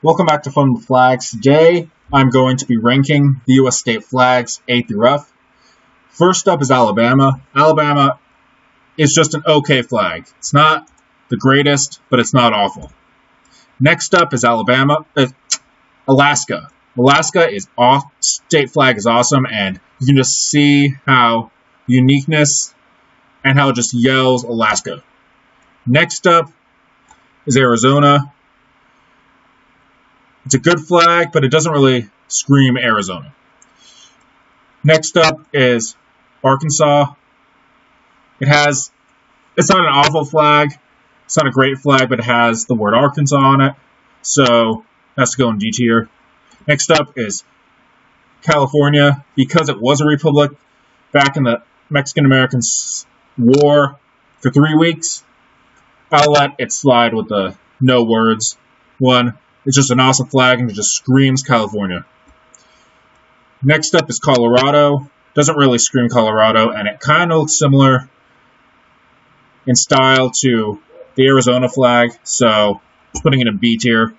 Welcome back to Fun with Flags. Today, I'm going to be ranking the U.S. state flags A through F. First up is Alabama. Alabama is just an okay flag. It's not the greatest, but it's not awful. Next up is Alaska. Alaska is state flag is awesome, and you can just see how uniqueness and how it just yells Alaska. Next up is Arizona. It's a good flag, but it doesn't really scream Arizona. Next up is Arkansas. It's not an awful flag. It's not a great flag, but it has the word Arkansas on it. So it has to go in D tier. Next up is California. Because it was a republic back in the Mexican-American War for 3 weeks, I'll let it slide with the no words one. It's just an awesome flag, and it just screams California. Next up is Colorado. Doesn't really scream Colorado, and it kind of looks similar in style to the Arizona flag, so just putting it in B tier.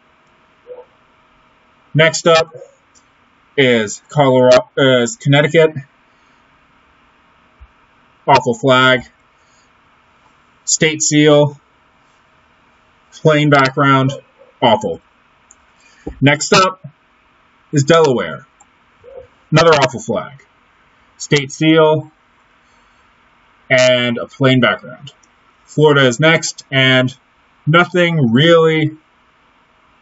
Next up is Connecticut. Awful flag. State seal. Plain background. Awful. Next up is Delaware. Another awful flag. State seal and a plain background. Florida is next, and nothing really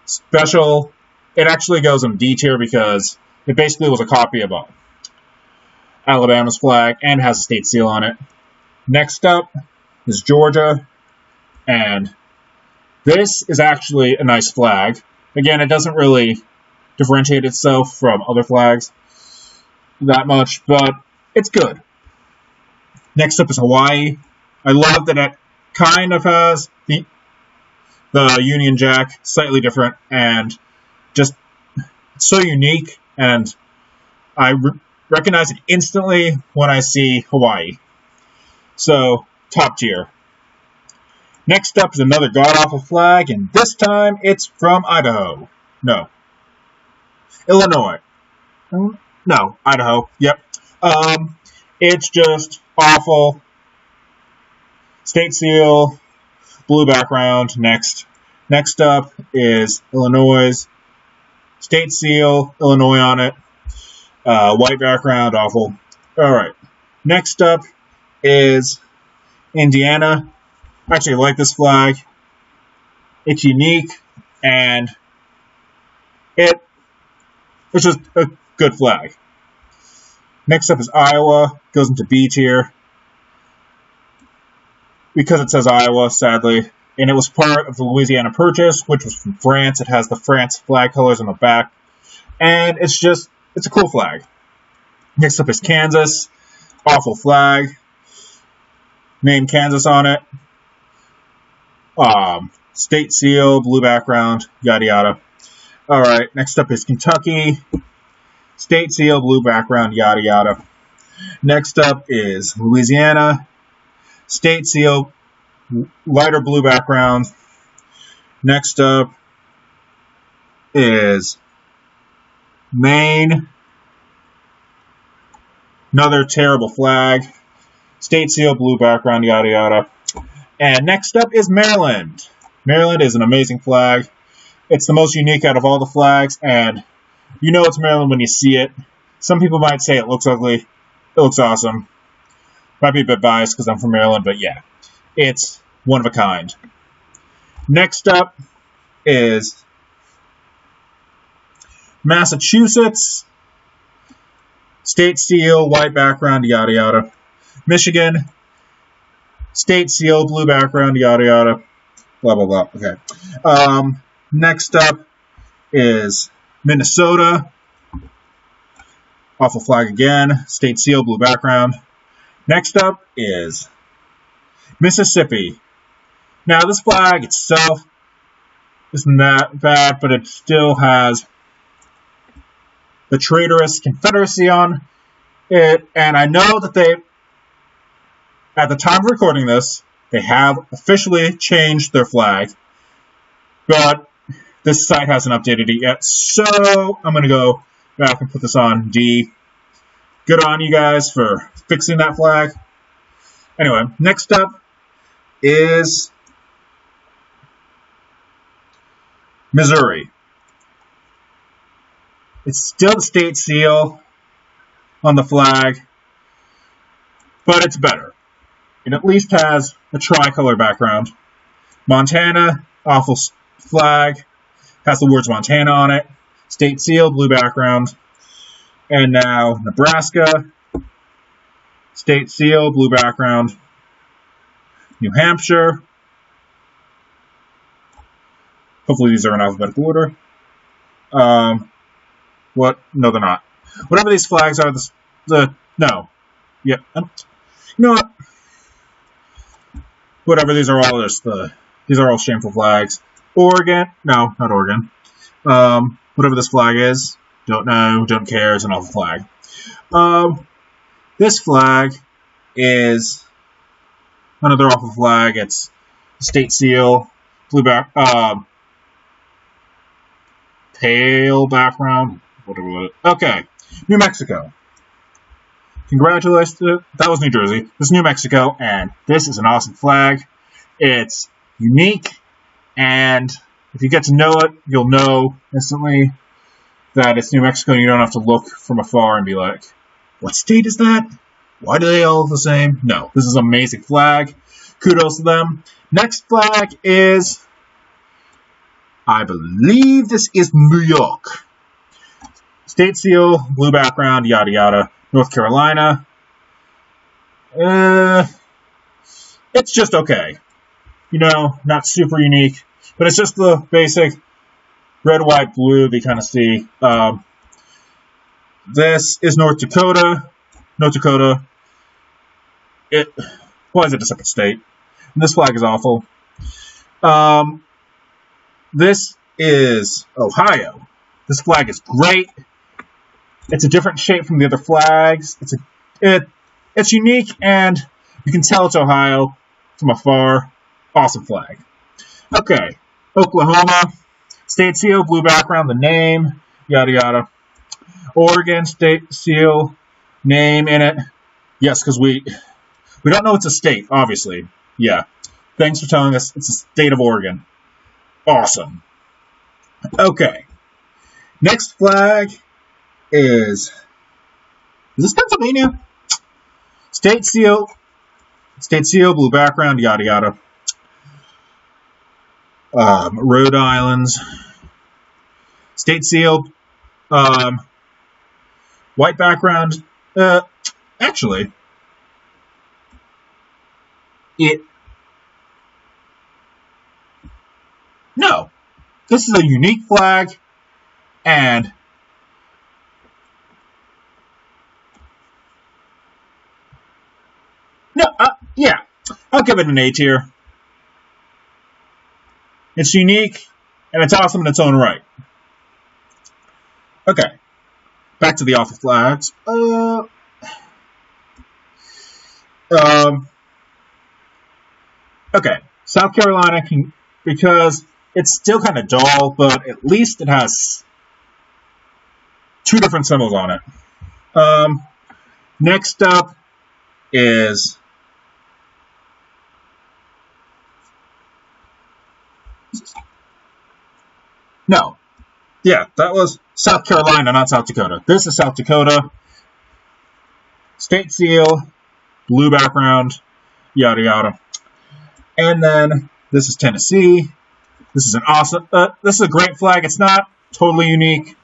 special. It actually goes in D tier because it basically was a copy of Alabama's flag and has a state seal on it. Next up is Georgia, and this is actually a nice flag. Again, it doesn't really differentiate itself from other flags that much, but it's good. Next up is Hawaii. I love that it kind of has the Union Jack, slightly different, and just so unique, and I recognize it instantly when I see Hawaii. So, top tier. Next up is another god-awful flag, and this time it's from Idaho. No. Illinois. No, Idaho. Yep. It's just awful. State seal, blue background. Next up is Illinois. State seal, Illinois on it. White background, awful. Alright. Next up is Indiana. I actually like this flag. It's unique, and it's just a good flag. Next up is Iowa. Goes into B tier because it says Iowa, sadly. And it was part of the Louisiana Purchase, which was from France. It has the France flag colors on the back. And it's a cool flag. Next up is Kansas. Awful flag. Name Kansas on it. State seal, blue background, yada yada. Alright, next up is Kentucky. State seal, blue background, yada yada. Next up is Louisiana. State seal, lighter blue background. Next up is Maine. Another terrible flag. State seal, blue background, yada yada. And next up is Maryland. Maryland is an amazing flag. It's the most unique out of all the flags, and you know it's Maryland when you see it. Some people might say it looks ugly. It looks awesome. Might be a bit biased because I'm from Maryland, but yeah. It's one of a kind. Next up is Massachusetts. State seal, white background, yada yada. Michigan. State seal, blue background, yada yada. Blah blah blah. Okay. Next up is Minnesota. Awful flag again. State seal, blue background. Next up is Mississippi. Now this flag itself isn't that bad, but it still has the traitorous Confederacy on it, and I know that at the time of recording this, they have officially changed their flag, but This site hasn't updated it yet, so I'm going to go back and put this on D. Good on you guys for fixing that flag. Anyway, next up is Missouri. It's still the state seal on the flag, but it's better. It at least has a tricolor background. Montana, awful flag, has the words Montana on it. State seal, blue background. And now Nebraska, state seal, blue background. New Hampshire. Hopefully these are in alphabetical order. What? No, they're not. Whatever these flags are, no. Yep. You know what? Whatever, these are all shameful flags. Oregon. No, not Oregon. Whatever this flag is. Don't know, don't care, it's an awful flag. This flag is another awful flag. It's state seal, blue pale background, whatever. Okay, New Mexico. Congratulations, that was New Jersey. This is New Mexico, and this is an awesome flag. It's unique, and if you get to know it, you'll know instantly that it's New Mexico, and you don't have to look from afar and be like, what state is that? Why do they all look the same? No, this is an amazing flag. Kudos to them. Next flag is, I believe this is New York. State seal, blue background, yada yada. North Carolina. It's just okay. You know, not super unique, but it's just the basic red, white, blue that you kind of see. This is North Dakota. North Dakota. Why is it a separate state? And this flag is awful. This is Ohio. This flag is great. It's a different shape from the other flags. It's unique, and you can tell it's Ohio from afar. Awesome flag. Okay, Oklahoma. State seal, blue background, the name, yada yada. Oregon, state seal, name in it. Yes, because we don't know it's a state, obviously. Yeah. Thanks for telling us it's the state of Oregon. Awesome. Okay. Next flag is this Pennsylvania? State seal, blue background, yada yada. Rhode Island's state seal, white background. Actually, no. This is a unique flag, and no, yeah, I'll give it an A tier. It's unique, and it's awesome in its own right. Okay, back to the awful flags. Okay, South Carolina, because it's still kind of dull, but at least it has two different symbols on it. Next up is no. Yeah, that was South Carolina, not South Dakota. This is South Dakota. State seal, blue background, yada yada. And then this is Tennessee. This is an awesome, this is a great flag. It's not totally unique,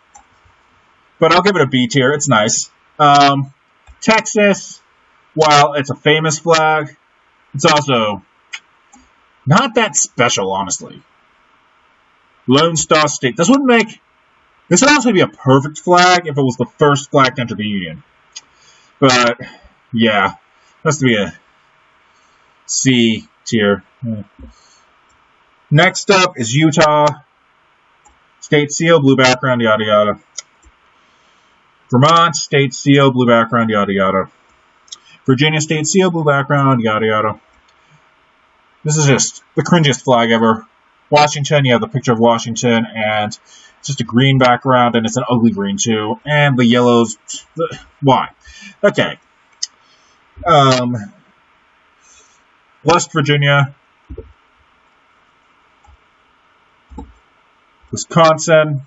but I'll give it a B tier. It's nice. Texas, while it's a famous flag, it's also not that special, honestly. Lone Star State. This would honestly be a perfect flag if it was the first flag to enter the Union. But, yeah, has to be a C tier. Next up is Utah. State seal, blue background, yada yada. Vermont, state seal, blue background, yada yada. Virginia, state seal, blue background, yada yada. This is just the cringiest flag ever. Washington, you have the picture of Washington, and it's just a green background, and it's an ugly green too. And the yellows, why? Okay. West Virginia, Wisconsin.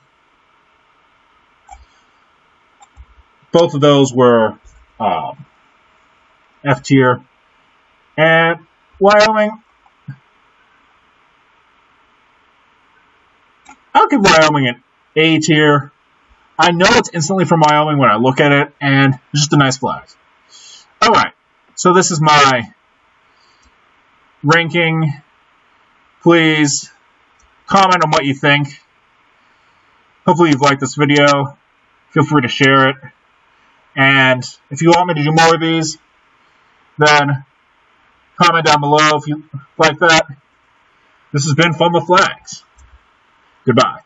Both of those were F tier. And Wyoming, I'll give Wyoming an A tier. I know it's instantly from Wyoming when I look at it, and it's just a nice flag. Alright, so this is my ranking. Please comment on what you think. Hopefully you've liked this video. Feel free to share it. And if you want me to do more of these, then comment down below if you like that. This has been Fun with Flags. Goodbye.